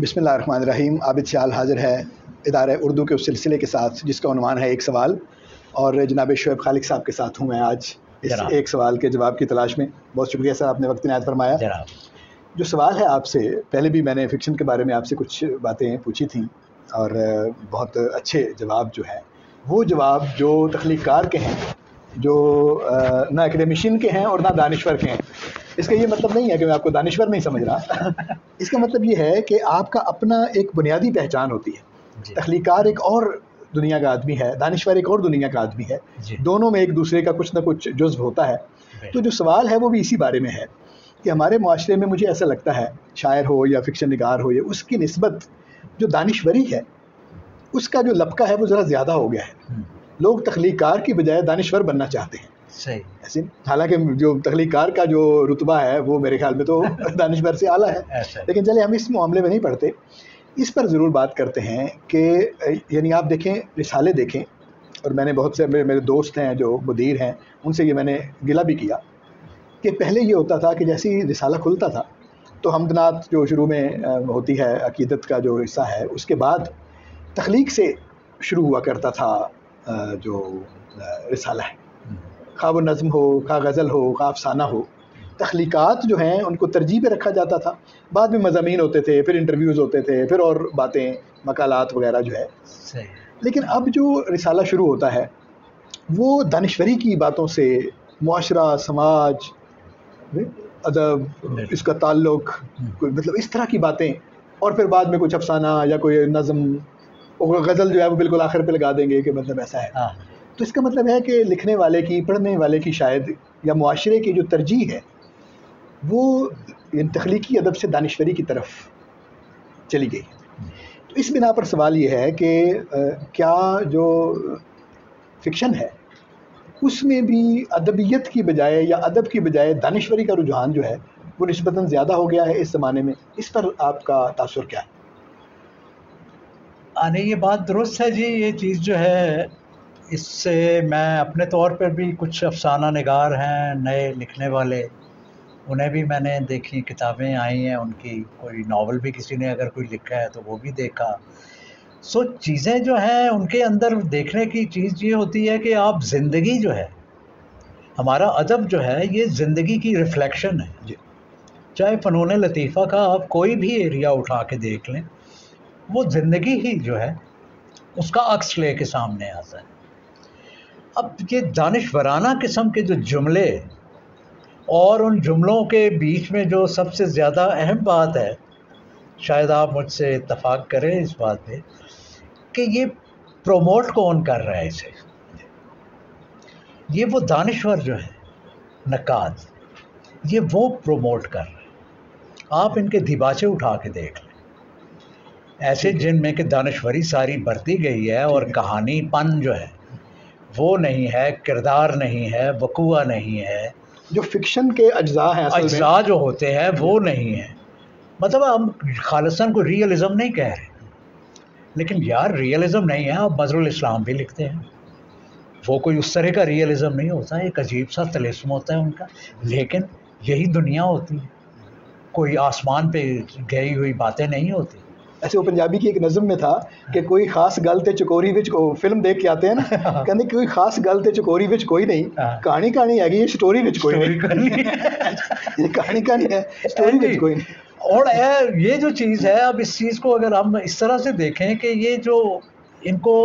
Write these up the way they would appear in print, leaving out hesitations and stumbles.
بسم اللہ الرحمن الرحیم. عابد سیال حاضر ہے ادارہ اردو کے اس سلسلے کے ساتھ جس کا عنوان ہے ایک سوال، اور جناب شعیب خالق صاحب کے ساتھ ہوں میں آج اس ایک سوال کے جواب کی تلاش میں. بہت شکریہ سر، آپ نے وقت عنایت فرمایا. جو سوال ہے آپ سے، پہلے بھی میں نے فکشن کے بارے میں آپ سے کچھ باتیں پوچھی تھیں اور بہت اچھے جواب جو ہیں، وہ جواب جو تخلیق کار کے ہیں، جو نہ اکیڈیمیشین کے ہیں اور نہ دانشور کے ہیں. اس کا یہ مطلب نہیں ہے کہ میں آپ کو دانشور نہیں سمجھ رہا. اس کا مطلب یہ ہے کہ آپ کا اپنا ایک بنیادی پہچان ہوتی ہے. تخلیق کار ایک اور دنیا کا آدمی ہے، دانشور ایک اور دنیا کا آدمی ہے. دونوں میں ایک دوسرے کا کچھ نہ کچھ جزو ہوتا ہے. تو جو سوال ہے وہ بھی اسی بارے میں ہے کہ ہمارے معاشرے میں مجھے ایسا لگتا ہے، شاعر ہو یا فکشن نگار ہو، یا اس کی نسبت جو دانشوری ہے اس کا جو لبکہ ہے وہ ذرا زیادہ ہو گیا ہے. لوگ تخلیق کار کی بجائے دانشور بننا چاہتے ہیں. صحیح. ایسے حالانکہ جو تخلیق کار کا جو رتبہ ہے وہ میرے خیال میں تو دانشور سے اعلیٰ ہے. لیکن چلے ہم اس معاملے میں نہیں پڑھتے، اس پر ضرور بات کرتے ہیں کہ یعنی آپ دیکھیں، رسالے دیکھیں، اور میں نے بہت سے میرے دوست ہیں جو مدیر ہیں، ان سے یہ میں نے گلہ بھی کیا کہ پہلے یہ ہوتا تھا کہ جیسی رسالہ کھلتا تھا تو حمد نعت جو شروع میں ہوتی ہے، عقیدت کا جو حصہ ہے، اس کے بعد تخلیق سے شروع ہوا کرتا تھا جو رسالہ ہے. خواہ وہ نظم ہو، خواہ غزل ہو، خواہ افسانہ ہو، تخلیقات جو ہیں ان کو ترجیح پہ رکھا جاتا تھا. بعد میں مضامین ہوتے تھے، پھر انٹرویوز ہوتے تھے، پھر اور باتیں، مقالات وغیرہ جو ہے. لیکن اب جو رسالہ شروع ہوتا ہے وہ دانشوری کی باتوں سے، معاشرہ، سماج، ادب، اس کا تعلق، مطلب اس طرح کی باتیں، اور پھر بعد میں کچھ افسانہ یا کوئی نظم، غزل جو ہے وہ بالکل آخر پہ لگا دیں گے کہ مطلب ایسا ہے. تو اس کا مطلب ہے کہ لکھنے والے کی، پڑھنے والے کی شاید، یا معاشرے کی جو ترجیح ہے وہ تخلیقی ادب سے دانشوری کی طرف چلی گئی. تو اس بنا پر سوال یہ ہے کہ کیا جو فکشن ہے اس میں بھی ادبیت کی بجائے یا ادب کی بجائے دانشوری کا رجحان جو ہے وہ نسبتاً زیادہ ہو گیا ہے اس زمانے میں؟ اس پر آپ کا تاثر کیا ہے؟ نہیں، یہ بات درست ہے جی. یہ چیز جو ہے، اس سے میں اپنے طور پر بھی، کچھ افسانہ نگار ہیں نئے لکھنے والے، انہیں بھی میں نے دیکھی، کتابیں آئی ہیں ان کی، کوئی ناول بھی کسی نے اگر کوئی لکھا ہے تو وہ بھی دیکھا. سو چیزیں جو ہیں ان کے اندر دیکھنے کی چیز یہ ہوتی ہے کہ آپ زندگی جو ہے، ہمارا ادب جو ہے یہ زندگی کی ریفلیکشن ہے. چاہے فنون لطیفہ کا آپ کوئی بھی ایریا اٹھا کے دیکھ لیں، وہ زندگی ہی جو ہے اس کا عکس لے کے سامنے آتا ہے. اب یہ دانشورانہ قسم کے جو جملے، اور ان جملوں کے بیچ میں جو سب سے زیادہ اہم بات ہے، شاید آپ مجھ سے اتفاق کریں اس بات پہ، کہ یہ پروموٹ کون کر رہا ہے اسے؟ یہ وہ دانشور جو ہے، نقاد، یہ وہ پروموٹ کر رہے ہیں. آپ ان کے دیباچے اٹھا کے دیکھ لیں، ایسے جن میں کہ دانشوری ساری برتی گئی ہے، اور کہانی پن جو ہے وہ نہیں ہے، کردار نہیں ہے، وقوع نہیں ہے، جو فکشن کے اجزاء ہیں، اجزاء جو ہوتے ہیں وہ نہیں ہیں. مطلب ہم خالصاً کو ریئلزم نہیں کہہ رہے، لیکن یار ریئلزم نہیں ہے. آپ بدر الاسلام بھی لکھتے ہیں، وہ کوئی اس طرح کا ریئلزم نہیں ہوتا، ایک عجیب سا طلسم ہوتا ہے ان کا، لیکن یہی دنیا ہوتی ہے، کوئی آسمان پہ گئی ہوئی باتیں نہیں ہوتی. ایسے وہ پنجابی کی ایک نظم میں تھا کہ کوئی خاص گل تے چکوری وچ، فلم دیکھ کے آتے ہیں نا، کہتے کوئی خاص گل تے چکوری وچ کوئی نہیں، کہانی کہانی ہے گی، یہ سٹوری وچ کوئی نہیں. یہ کہانی کہانی ہے، سٹوری وچ کوئی نہیں. اور یہ جو چیز ہے، اب اس چیز کو اگر ہم اس طرح سے دیکھیں کہ یہ جو ان کو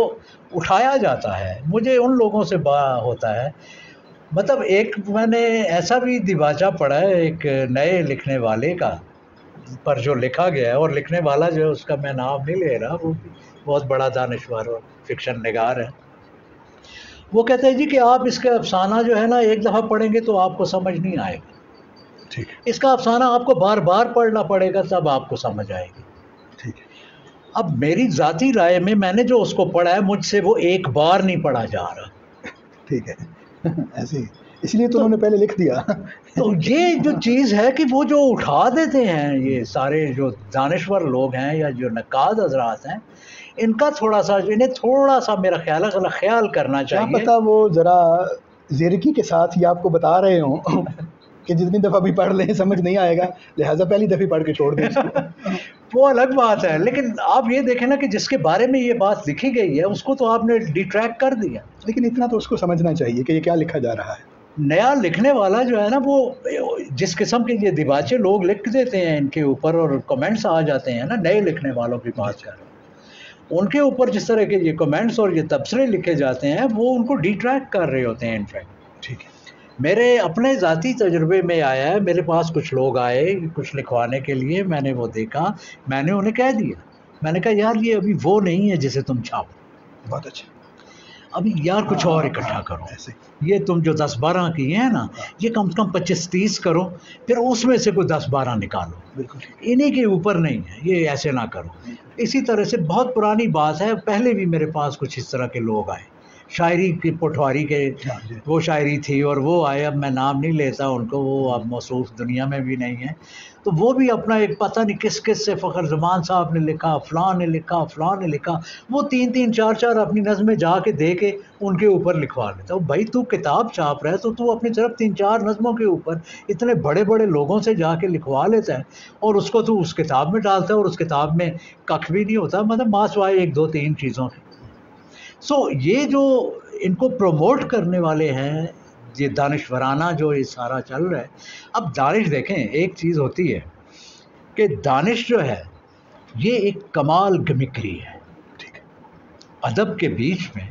اٹھایا جاتا ہے، مجھے ان لوگوں سے ہوتا ہے. مطلب ایک میں نے ایسا بھی دیباچہ پڑھا ہے ایک نئے لکھنے والے کا، پر جو لکھا گیا ہے، اور لکھنے والا جو ہے اس کا میں نام نہیں لے رہا، وہ بھی بہت بڑا دانشور اور فکشن نگار ہے. وہ کہتے ہیں جی کہ آپ اس کا افسانہ جو ہے نا ایک دفعہ پڑھیں گے تو آپ کو سمجھ نہیں آئے گا، اس کا افسانہ آپ کو بار بار پڑھنا پڑے گا تب آپ کو سمجھ آئے گی. اب میری ذاتی رائے میں نے جو اس کو پڑھا ہے، مجھ سے وہ ایک بار نہیں پڑھا جا رہا. ٹھیک ہے، ایسے ہی، اس لیے تو انہوں نے پہلے لکھ دیا. تو یہ جو چیز ہے کہ وہ جو اٹھا دیتے ہیں یہ سارے جو دانشور لوگ ہیں یا جو نقاد حضرات ہیں، ان کا تھوڑا سا، انہیں تھوڑا سا میرا خیال کرنا چاہیے. کیا پتہ وہ ذرا زیرکی کے ساتھ یہ آپ کو بتا رہے ہوں کہ جتنی دفعہ بھی پڑھ لیں سمجھ نہیں آئے گا، لہٰذا پہلی دفعہ پڑھ کے چھوڑ دیں. وہ الگ بات ہے، لیکن آپ یہ دیکھیں نا کہ جس کے بارے میں یہ بات لکھی گئی ہے اس کو تو آپ نے ڈیٹریکٹ کر دیا. لیکن اتنا تو اس کو سمجھنا چاہیے کہ یہ کیا لکھا جا رہا ہے. نیا لکھنے والا جو ہے نا وہ جس قسم کے یہ دیباچے لوگ لکھ دیتے ہیں ان کے اوپر اور کمنٹس آ جاتے ہیں نا، نئے لکھنے والوں کی بات کر رہے ہیں، ان کے اوپر جس طرح کے یہ کمنٹس اور یہ تبصرے لکھے جاتے ہیں وہ ان کو ڈیٹریکٹ کر رہے ہوتے ہیں. انفیکٹ ٹھیک ہے، میرے اپنے ذاتی تجربے میں آیا ہے، میرے پاس کچھ لوگ آئے کچھ لکھوانے کے لیے، میں نے وہ دیکھا، میں نے انہیں کہہ دیا، میں نے کہا یار یہ ابھی وہ نہیں ہے جسے تم چھاپو، بہت اچھا. ابھی یار کچھ اور اکٹھا کرو. ایسے یہ تم جو 10-12 کیے ہیں نا یہ کم سے کم 25-30 کرو، پھر اس میں سے کوئی 10-12 نکالو، بالکل انہی کے اوپر نہیں ہے، یہ ایسے نہ کرو. اسی طرح سے بہت پرانی بات ہے، پہلے بھی میرے پاس کچھ اس طرح کے لوگ آئے، شاعری کی پٹواری کے وہ شاعری تھی اور وہ آئے، اب میں نام نہیں لیتا ان کو، وہ اب موصوف دنیا میں بھی نہیں ہے، تو وہ بھی اپنا ایک پتہ نہیں کس کس سے فخر زمان صاحب نے لکھا، فلاں نے لکھا، فلاں نے لکھا، وہ 3-3 4-4 اپنی نظمیں جا کے دے کے ان کے اوپر لکھوا لیتا. بھائی تو کتاب چھاپ رہا ہے تو تو اپنی طرف 3-4 نظموں کے اوپر اتنے بڑے بڑے لوگوں سے جا کے لکھوا لیتا ہے اور اس کو تو اس کتاب میں ڈالتا ہے اور اس کتاب میں ککھ بھی نہیں ہوتا، مطلب ماسوائے 1-2-3 چیزوں کی. سو یہ جو ان کو پروموٹ کرنے والے ہیں، یہ دانشورانہ جو یہ سارا چل رہا ہے. اب دانش دیکھیں ایک چیز ہوتی ہے کہ دانش جو ہے یہ ایک کمال گمکری ہے. ٹھیک ہے، ادب کے بیچ میں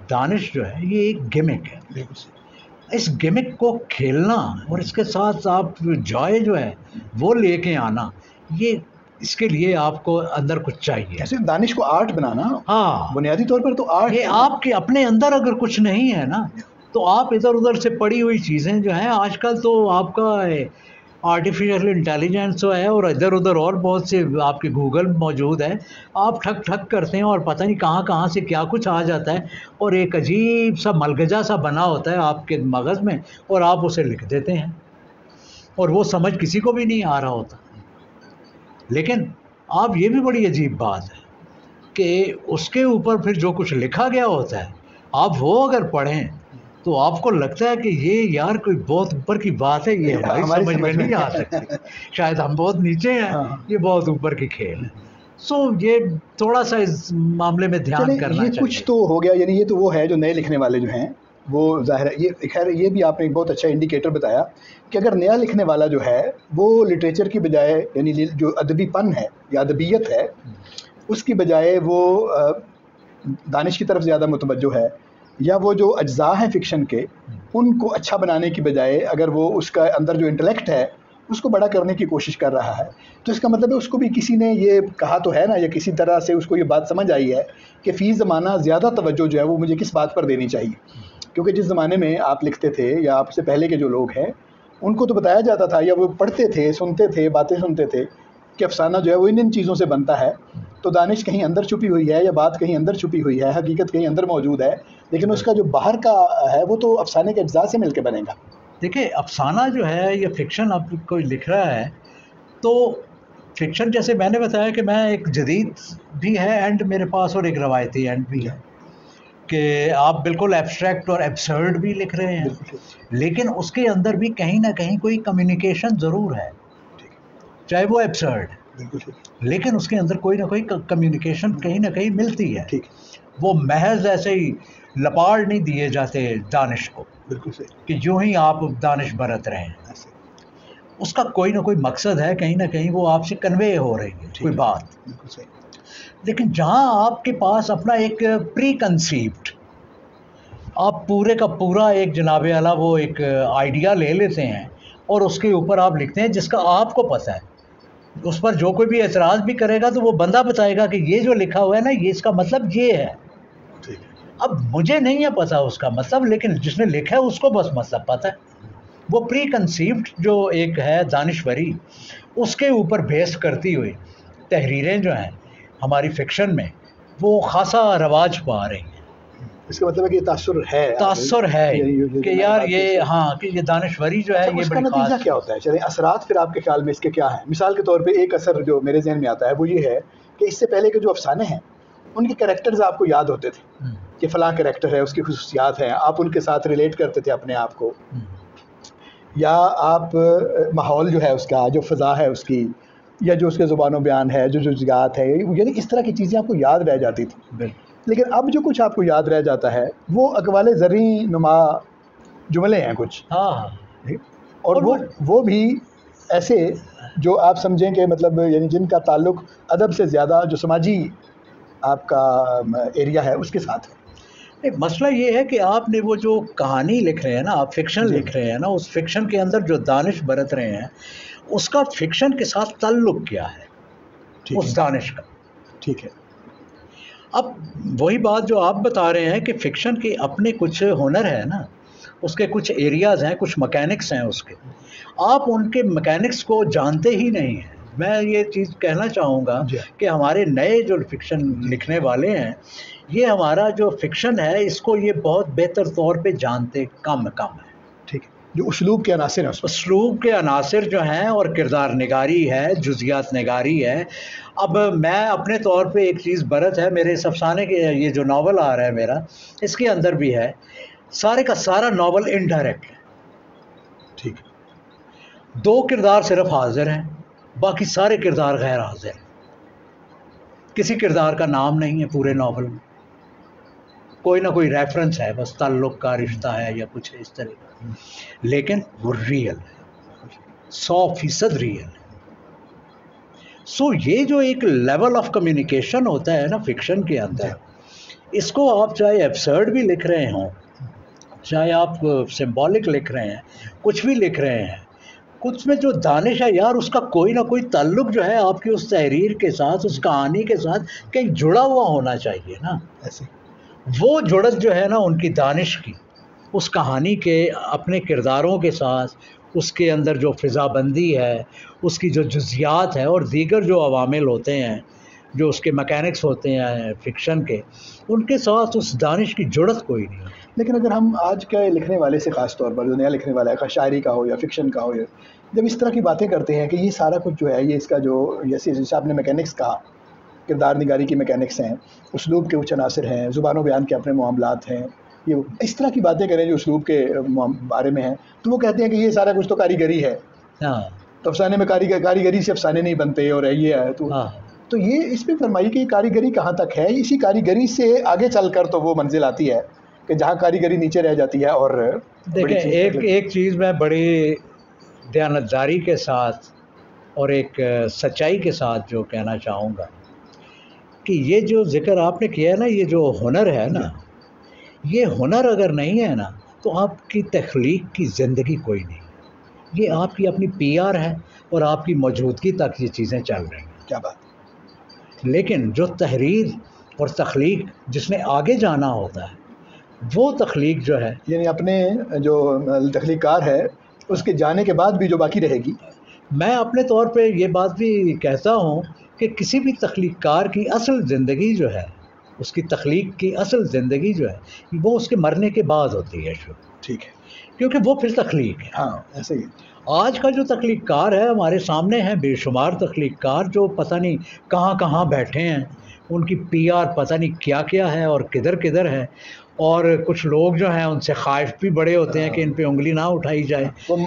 دانش جو ہے یہ ایک گمک ہے. بالکل صحیح. اس گمک کو کھیلنا اور اس کے ساتھ آپ جوائے جو ہے وہ لے کے آنا، یہ اس کے لیے آپ کو اندر کچھ چاہیے. ایسے دانش کو آرٹ بنانا، ہاں بنیادی طور پر تو آرٹ. یہ آپ کے اپنے اندر اگر کچھ نہیں ہے نا تو آپ ادھر ادھر سے پڑی ہوئی چیزیں جو ہیں، آج کل تو آپ کا آرٹیفیشل انٹیلیجنس جو ہے اور ادھر ادھر اور بہت سے آپ کے گوگل موجود ہے، آپ ٹھک ٹھک کرتے ہیں اور پتہ نہیں کہاں کہاں سے کیا کچھ آ جاتا ہے اور ایک عجیب سا ملگجا سا بنا ہوتا ہے آپ کے مغز میں اور آپ اسے لکھ دیتے ہیں اور وہ سمجھ کسی کو بھی نہیں آ رہا ہوتا. لیکن آپ یہ بھی بڑی عجیب بات ہے کہ اس کے اوپر پھر جو کچھ لکھا گیا ہوتا ہے آپ وہ اگر پڑھیں تو آپ کو لگتا ہے کہ یہ یار کوئی بہت اوپر کی بات ہے، یہ ہماری سمجھ میں نہیں آ سکتی، شاید ہم بہت نیچے ہیں، یہ بہت اوپر کی کھیل ہے. سو یہ تھوڑا سا اس معاملے میں دھیان کرنا یہ چاہیے. کچھ تو ہو گیا، یعنی یہ تو وہ ہے جو نئے لکھنے والے جو ہیں وہ ظاہر ہے. یہ خیر یہ بھی آپ نے ایک بہت اچھا انڈیکیٹر بتایا کہ اگر نیا لکھنے والا جو ہے وہ لٹریچر کی بجائے، یعنی جو ادبی پن ہے یا ادبیت ہے اس کی بجائے وہ دانش کی طرف زیادہ متوجہ ہے، یا وہ جو اجزاء ہیں فکشن کے ان کو اچھا بنانے کی بجائے اگر وہ اس کا اندر جو انٹلیکٹ ہے اس کو بڑا کرنے کی کوشش کر رہا ہے، تو اس کا مطلب ہے اس کو بھی کسی نے یہ کہا تو ہے نا، یا کسی طرح سے اس کو یہ بات سمجھ آئی ہے کہ فی زمانہ زیادہ توجہ جو ہے وہ مجھے کس بات پر دینی چاہیے. کیونکہ جس زمانے میں آپ لکھتے تھے یا آپ سے پہلے کے جو لوگ ہیں ان کو تو بتایا جاتا تھا یا وہ پڑھتے تھے، سنتے تھے، باتیں سنتے تھے کہ افسانہ جو ہے وہ ان چیزوں سے بنتا ہے. تو دانش کہیں اندر چھپی ہوئی ہے یا بات کہیں اندر چھپی ہوئی ہے، حقیقت کہیں اندر موجود ہے، لیکن اس کا جو باہر کا ہے وہ تو افسانے کے اجزاء سے مل کے بنے گا. دیکھیں افسانہ جو ہے یہ فکشن اب کوئی لکھ رہا ہے تو فکشن جیسے میں نے بتایا کہ میں ایک جدید بھی ہے اینڈ میرے پاس اور ایک روایتی اینڈ بھی ہے کہ آپ بالکل ایبسٹریکٹ اور ایبسرڈ بھی لکھ رہے ہیں، لیکن اس کے اندر بھی کہیں نہ کہیں کوئی کمیونیکیشن ضرور ہے، چاہے وہ ایبسرڈ، لیکن اس کے اندر کوئی نہ کوئی کمیونیکیشن کہیں نہ کہیں ملتی ہے. وہ محض ایسے ہی لپاڑ نہیں دیے جاتے دانش کو کہ جو ہی آپ دانش برت رہے ہیں، اس کا کوئی نہ کوئی مقصد ہے، کہیں نہ کہیں وہ آپ سے کنوے ہو رہی ہے کوئی بات. لیکن جہاں آپ کے پاس اپنا ایک پری کنسیپڈ، آپ پورے کا پورا ایک جناب اعلیٰ وہ ایک آئیڈیا لے لیتے ہیں اور اس کے اوپر آپ لکھتے ہیں جس کا آپ کو پتہ ہے، اس پر جو کوئی بھی اعتراض بھی کرے گا تو وہ بندہ بتائے گا کہ یہ جو لکھا ہوا ہے نا یہ اس کا مطلب یہ ہے. اب مجھے نہیں ہے پتہ اس کا مطلب، لیکن جس نے لکھا ہے اس کو بس مطلب پتہ ہے. وہ پری کنسیپڈ جو ایک ہے دانشوری، اس کے اوپر بیس کرتی ہوئی تحریریں جو ہیں ہماری فکشن میں وہ خاصا رواج پا رہی ہیں. اس کا مطلب ہے کہ یہ تاثر ہے کہ یار یہ ہاں کہ یہ دانشوری جو ہے یہ اس کا نتیجہ کیا ہوتا ہے. چلیں اثرات پھر آپ کے خیال میں اس کے کیا ہیں؟ مثال کے طور پہ ایک اثر جو میرے ذہن میں آتا ہے وہ یہ ہے کہ اس سے پہلے کے جو افسانے ہیں ان کے کریکٹرز آپ کو یاد ہوتے تھے کہ فلاں کریکٹر ہے، اس کی خصوصیات ہیں، آپ ان کے ساتھ ریلیٹ کرتے تھے اپنے آپ کو، یا آپ ماحول جو ہے اس کا، جو فضا ہے اس کی، یا جو اس کے زبان و بیان ہے، جو جزیات ہے، یعنی اس طرح کی چیزیں آپ کو یاد رہ جاتی تھیں. لیکن اب جو کچھ آپ کو یاد رہ جاتا ہے وہ اقوال زرعی نما جملے ہیں کچھ. اور وہ بھی ایسے جو آپ سمجھیں کہ مطلب یعنی جن کا تعلق ادب سے زیادہ جو سماجی آپ کا ایریا ہے اس کے ساتھ ہے. مسئلہ یہ ہے کہ آپ نے وہ جو کہانی لکھ رہے ہیں نا، آپ فکشن لکھ رہے ہیں نا، اس فکشن کے اندر جو دانش برت رہے ہیں اس کا فکشن کے ساتھ تعلق کیا ہے اس دانش کا. ٹھیک ہے. اب وہی بات جو آپ بتا رہے ہیں کہ فکشن کے اپنے کچھ ہنر ہے نا، اس کے کچھ ایریاز ہیں، کچھ مکینکس ہیں اس کے، آپ ان کے مکینکس کو جانتے ہی نہیں ہیں. میں یہ چیز کہنا چاہوں گا کہ ہمارے نئے جو فکشن لکھنے والے ہیں یہ ہمارا جو فکشن ہے اس کو یہ بہت بہتر طور پہ جانتے کم ہے. ٹھیک ہے. جو اسلوب کے عناصر ہیں، اسلوب کے عناصر جو ہیں اور کردار نگاری ہے، جزیات نگاری ہے. اب میں اپنے طور پہ ایک چیز برت ہے میرے اس افسانے کے، یہ جو ناول آ رہا ہے میرا، اس کے اندر بھی ہے سارے کا سارا ناول انڈائریکٹ ہے. ٹھیک ہے. 2 کردار صرف حاضر ہیں، باقی سارے کردار غیر حاضر ہیں. کسی کردار کا نام نہیں ہے پورے ناول میں، کوئی نہ کوئی ریفرنس ہے، بس تعلق کا رشتہ ہے یا کچھ اس طرح کا، لیکن وہ ریئل ہے، 100% ریئل ہے. سو یہ جو ایک لیول آف کمیونیکیشن ہوتا ہے نا فکشن کے اندر، اس کو آپ چاہے ایبسرڈ بھی لکھ رہے ہوں، چاہے آپ سمبولک لکھ رہے ہیں، کچھ بھی لکھ رہے ہیں، کچھ میں جو دانش ہے یار اس کا کوئی نہ کوئی تعلق جو ہے آپ کی اس تحریر کے ساتھ، اس کہانی کے ساتھ کہیں جڑا ہوا ہونا چاہیے نا. ایسے وہ جڑت جو ہے نا ان کی دانش کی اس کہانی کے اپنے کرداروں کے ساتھ، اس کے اندر جو فضا بندی ہے، اس کی جو جزیات ہے اور دیگر جو عوامل ہوتے ہیں، جو اس کے مکینکس ہوتے ہیں فکشن کے، ان کے ساتھ اس دانش کی جڑت کوئی نہیں. لیکن اگر ہم آج کے لکھنے والے سے خاص طور پر جو نیا لکھنے والا ہے، شاعری کا ہو یا فکشن کا ہو، جب اس طرح کی باتیں کرتے ہیں کہ یہ سارا کچھ جو ہے یہ اس کا جو جیسے آپ نے میکینکس کہا، کردار نگاری کی میکینکس ہیں، اسلوب کے کچھ عناصر ہیں، زبان و بیان کے اپنے معاملات ہیں، یہ اس طرح کی باتیں کریں جو اسلوب کے بارے میں ہیں، تو وہ کہتے ہیں کہ یہ سارا کچھ تو کاریگری ہے. تو افسانے میں کاریگری سے افسانے نہیں بنتے اور یہ ہے. تو یہ اس پہ فرمائیے کہ یہ کاریگری کہاں تک ہے؟ اسی کاریگری سے آگے چل کر تو وہ منزل آتی ہے کہ جہاں کاریگری نیچے رہ جاتی ہے. اور دیکھیں ایک چیز میں بڑی دیانتداری کے ساتھ اور ایک سچائی کے ساتھ جو کہنا چاہوں گا کہ یہ جو ذکر آپ نے کیا ہے نا، یہ جو ہنر ہے نا، یہ ہنر اگر نہیں ہے نا تو آپ کی تخلیق کی زندگی کوئی نہیں. یہ آپ کی اپنی پی آر ہے اور آپ کی موجودگی تک یہ چیزیں چل رہی ہیں. کیا بات. لیکن جو تحریر اور تخلیق جس نے آگے جانا ہوتا ہے وہ تخلیق جو ہے، یعنی اپنے جو تخلیق کار ہے اس کے جانے کے بعد بھی جو باقی رہے گی. میں اپنے طور پہ یہ بات بھی کہتا ہوں کہ کسی بھی تخلیق کار کی اصل زندگی جو ہے، اس کی تخلیق کی اصل زندگی جو ہے وہ اس کے مرنے کے بعد ہوتی ہے. ٹھیک ہے. کیونکہ وہ پھر تخلیق ہے. ہاں ایسے ہی. آج کا جو تخلیق کار ہے ہمارے سامنے ہیں بے شمار تخلیق کار جو پتہ نہیں کہاں کہاں بیٹھے ہیں، ان کی پی آر پتہ نہیں کیا کیا ہے اور کدھر کدھر ہے. اور کچھ لوگ جو ہیں ان سے خائف بھی بڑے ہوتے ہیں کہ ان پہ انگلی نہ اٹھائی جائے. وہ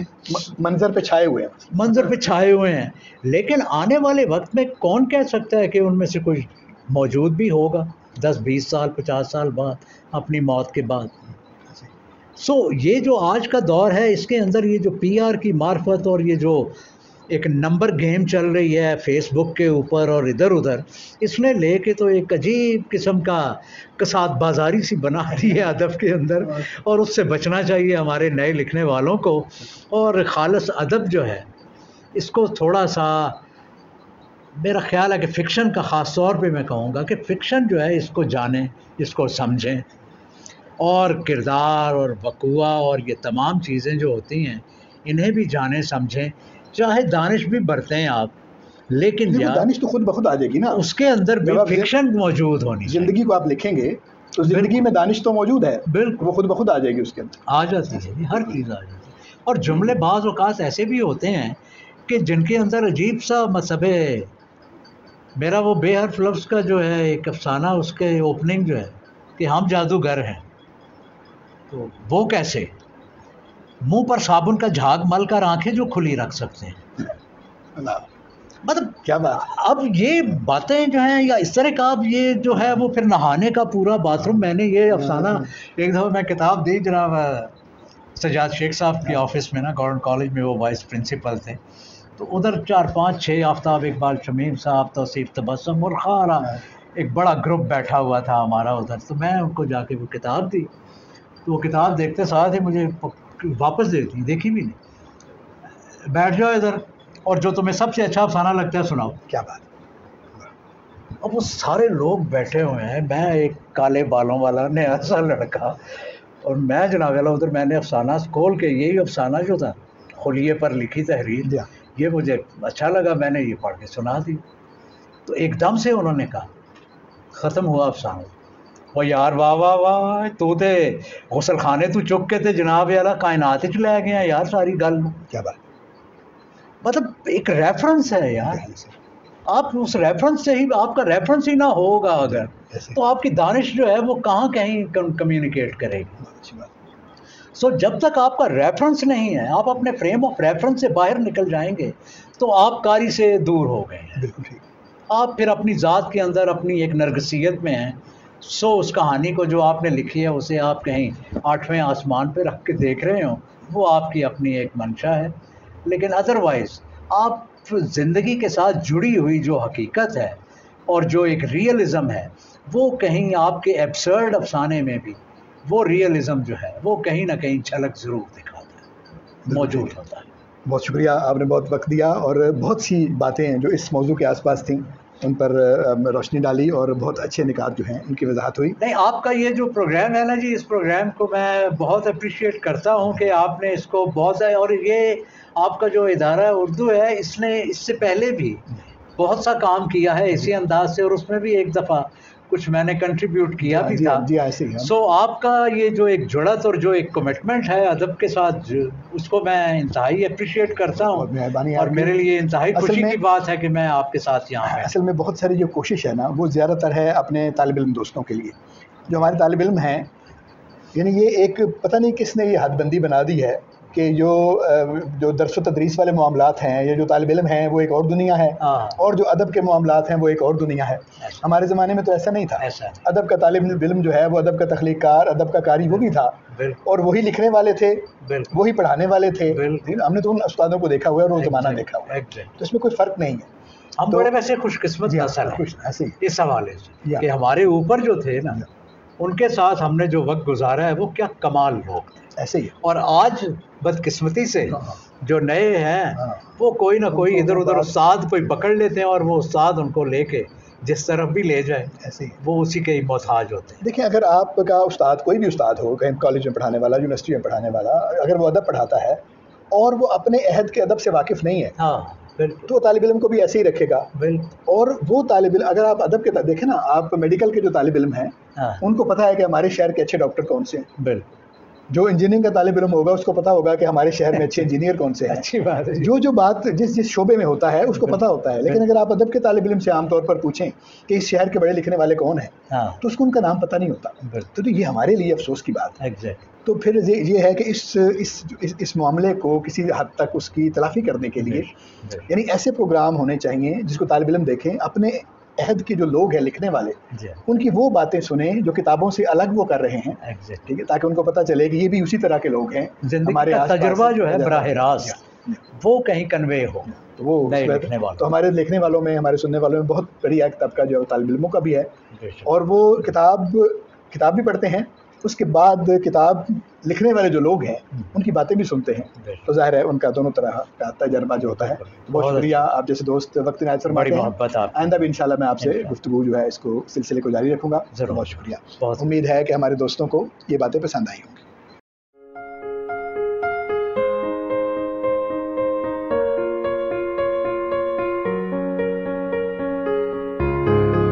منظر پہ چھائے ہوئے ہیں. لیکن آنے والے وقت میں کون کہہ سکتا ہے کہ ان میں سے کوئی موجود بھی ہوگا 10-20 سال 50 سال بعد اپنی موت کے بعد. سو یہ جو آج کا دور ہے اس کے اندر یہ جو پی آر کی معرفت اور یہ جو ایک نمبر گیم چل رہی ہے فیس بک کے اوپر اور ادھر ادھر، اس نے لے کے تو ایک عجیب قسم کا کساد بازاری سی بنا رہی ہے ادب کے اندر، اور اس سے بچنا چاہیے ہمارے نئے لکھنے والوں کو. اور خالص ادب جو ہے اس کو تھوڑا سا، میرا خیال ہے کہ فکشن کا خاص طور پہ میں کہوں گا کہ فکشن جو ہے اس کو جانیں، اس کو سمجھیں، اور کردار اور وقوع اور یہ تمام چیزیں جو ہوتی ہیں انہیں بھی جانیں سمجھیں. چاہے دانش بھی برتیں آپ، لیکن دانش تو خود بخود آ جائے گی نا، اس کے اندر بھی فکشن موجود ہونی چاہیے. زندگی کو آپ لکھیں گے تو زندگی میں دانش تو موجود ہے، بالکل وہ خود بخود آ جائے گی، اس کے اندر آ جاتی ہے ہر چیز آ جاتی ہے. اور جملے بعض اوقات ایسے بھی ہوتے ہیں کہ جن کے اندر عجیب سا مطلب ہے. میرا وہ بے حرف لفظ کا جو ہے ایک افسانہ، اس کے اوپننگ جو ہے کہ ہم جادوگر ہیں، تو وہ کیسے منہ پر صابن کا جھاگ مل کر آنکھیں جو کھلی رکھ سکتے ہیں. مطلب کیا بات. اب یہ باتیں جو ہیں یا اس طرح کا اب یہ جو ہے وہ پھر نہانے کا پورا باتھ روم. میں نے یہ افسانہ ایک دفعہ میں کتاب دی جناب سجاد شیخ صاحب کی آفس میں نا، گورنمنٹ کالج میں وہ وائس پرنسپل تھے، تو ادھر 4 5 6 آفتاب اقبال شمیم صاحب، توصیف تبسم اور خارا ایک بڑا گروپ بیٹھا ہوا تھا ہمارا ادھر. تو میں ان کو جا کے وہ کتاب دی، تو وہ کتاب دیکھتے ساتھ ہی مجھے واپس دے دی، دیکھی بھی نہیں. بیٹھ جاؤ ادھر اور جو تمہیں سب سے اچھا افسانہ لگتا ہے سناؤ. کیا بات. اب وہ سارے لوگ بیٹھے ہوئے ہیں، میں ایک کالے بالوں والا نیا سا لڑکا، اور میں جناب والا ادھر میں نے افسانہ کھول کے یہی افسانہ جو تھا خلیے پر لکھی تحریر، یہ مجھے اچھا لگا، میں نے یہ پڑھ کے سنا دی. تو ایک دم سے انہوں نے کہا ختم ہوا افسانہ. وہ یار واہ واہ واہ، تو تے غسل خانے تو چک کے تے جناب والا کائنات چ لے گیا یار ساری گل. کیا بات. مطلب ایک ریفرنس ہے یار، آپ اس ریفرنس سے ہی، آپ کا ریفرنس ہی نہ ہوگا اگر تو آپ کی دانش جو ہے وہ کہاں کہیں کمیونیکیٹ کرے گی. سو جب تک آپ کا ریفرنس نہیں ہے، آپ اپنے فریم آف ریفرنس سے باہر نکل جائیں گے تو آپ قاری سے دور ہو گئے ہیں. بالکل ٹھیک. آپ پھر اپنی ذات کے اندر اپنی ایک نرگسیت میں ہیں. سو اس کہانی کو جو آپ نے لکھی ہے اسے آپ کہیں 8ویں آسمان پہ رکھ کے دیکھ رہے ہوں، وہ آپ کی اپنی ایک منشا ہے. لیکن ادروائز آپ زندگی کے ساتھ جڑی ہوئی جو حقیقت ہے اور جو ایک ریئلزم ہے، وہ کہیں آپ کے ایبسرڈ افسانے میں بھی وہ ریئلزم جو ہے وہ کہیں نہ کہیں جھلک ضرور دکھاتا ہے، موجود ہوتا ہے. بہت شکریہ، آپ نے بہت وقت دیا اور بہت سی باتیں ہیں جو اس موضوع کے آس پاس تھیں ان پر روشنی ڈالی اور بہت اچھے نکات جو ہیں ان کی وضاحت ہوئی. نہیں، آپ کا یہ جو پروگرام ہے نا جی، اس پروگرام کو میں بہت اپریشیٹ کرتا ہوں کہ آپ نے اس کو بہت، اور یہ آپ کا جو ادارہ اردو ہے اس نے اس سے پہلے بھی بہت سا کام کیا ہے اسی انداز سے، اور اس میں بھی ایک دفعہ کچھ میں نے کنٹریبیوٹ کیا بھی تھا. جی ایسے ہی. سو آپ کا یہ جو ایک جڑت اور جو ایک کمٹمنٹ ہے ادب کے ساتھ، اس کو میں انتہائی اپریشیٹ کرتا ہوں، اور میرے لیے انتہائی خوشی کی بات ہے کہ میں آپ کے ساتھ یہاں ہوں. اصل میں بہت ساری جو کوشش ہے نا وہ زیادہ تر ہے اپنے طالب علم دوستوں کے لیے. جو ہمارے طالب علم ہیں، یعنی یہ ایک پتہ نہیں کس نے یہ حد بندی بنا دی ہے کہ جو درس و تدریس والے معاملات ہیں، یہ جو طالب علم ہیں وہ ایک اور دنیا ہے، اور جو ادب کے معاملات ہیں وہ ایک اور دنیا ہے. ہمارے زمانے میں تو ایسا نہیں تھا. ادب کا طالب علم جو ہے وہ ادب کا تخلیق کار، ادب کا قاری وہ بھی تھا، اور وہی لکھنے والے تھے، وہی پڑھانے والے تھے. ہم نے تو ان استادوں کو دیکھا ہوا ہے اور وہ زمانہ دیکھا ہوا ہے، تو اس میں کوئی فرق نہیں ہے. ہم بڑے ویسے خوش قسمت نسل ہیں اس حوالے سے کہ ہمارے اوپر جو تھے نا، ان کے ساتھ ہم نے جو وقت گزارا ہے وہ کیا کمال لوگ تھے. ایسے ہی. اور آج بدقسمتی سے جو نئے ہیں وہ کوئی نہ کوئی ادھر ادھر استاد کوئی پکڑ لیتے ہیں، اور وہ استاد ان کو لے کے جس طرف بھی لے جائے ایسے ہی وہ اسی کے محتاج ہوتے ہیں. دیکھیں، اگر آپ کا استاد کوئی بھی استاد ہو، کہیں کالج میں پڑھانے والا، یونیورسٹی میں پڑھانے والا، اگر وہ ادب پڑھاتا ہے اور وہ اپنے عہد کے ادب سے واقف نہیں ہے، تو وہ طالب علم کو بھی ایسے ہی رکھے گا. اور وہ طالب علم، اگر آپ ادب کے دیکھیں نا، آپ میڈیکل کے جو طالب علم ہیں ان کو پتہ ہے کہ ہمارے شہر کے اچھے ڈاکٹر کون سے ہیں. جو انجینئرنگ کا طالب علم ہوگا اس کو پتا ہوگا کہ ہمارے شہر میں اچھے انجینئر کون سے ہیں. اچھی بات ہے. جو بات جس شعبے میں ہوتا ہے اس کو پتا ہوتا ہے. لیکن اگر آپ ادب کے طالب علم سے عام طور پر پوچھیں کہ اس شہر کے بڑے لکھنے والے کون ہیں، تو اس کو ان کا نام پتہ نہیں ہوتا. تو یہ ہمارے لیے افسوس کی بات ہے. تو پھر یہ ہے کہ اس معاملے کو کسی حد تک اس کی تلافی کرنے کے لیے یعنی ایسے پروگرام ہونے چاہیے جس کو طالب علم دیکھیں، اپنے عہد کے جو لوگ ہیں لکھنے والے، ان کی وہ باتیں سنیں جو کتابوں سے الگ وہ کر رہے ہیں، ٹھیک ہے، تاکہ ان کو پتہ چلے کہ یہ بھی اسی طرح کے لوگ ہیں. ہمارے تجربہ جو ہے براہ راست وہ کہیں کنوے ہو، تو ہمارے لکھنے والوں میں، ہمارے سننے والوں میں بہت بڑی ایک طبقہ جو طالب علموں کا بھی ہے، اور وہ کتاب بھی پڑھتے ہیں، اس کے بعد کتاب لکھنے والے جو لوگ ہیں ان کی باتیں بھی سنتے ہیں. تو ظاہر ہے ان کا دونوں طرح کا تجربہ جو ہوتا ہے. بہت شکریہ، آپ جیسے دوست وقت عنایت فرماتے ہیں. آئندہ بھی انشاءاللہ میں آپ سے گفتگو جو ہے اس کو سلسلے کو جاری رکھوں گا. بہت شکریہ. امید ہے کہ ہمارے دوستوں کو یہ باتیں پسند آئی ہوں.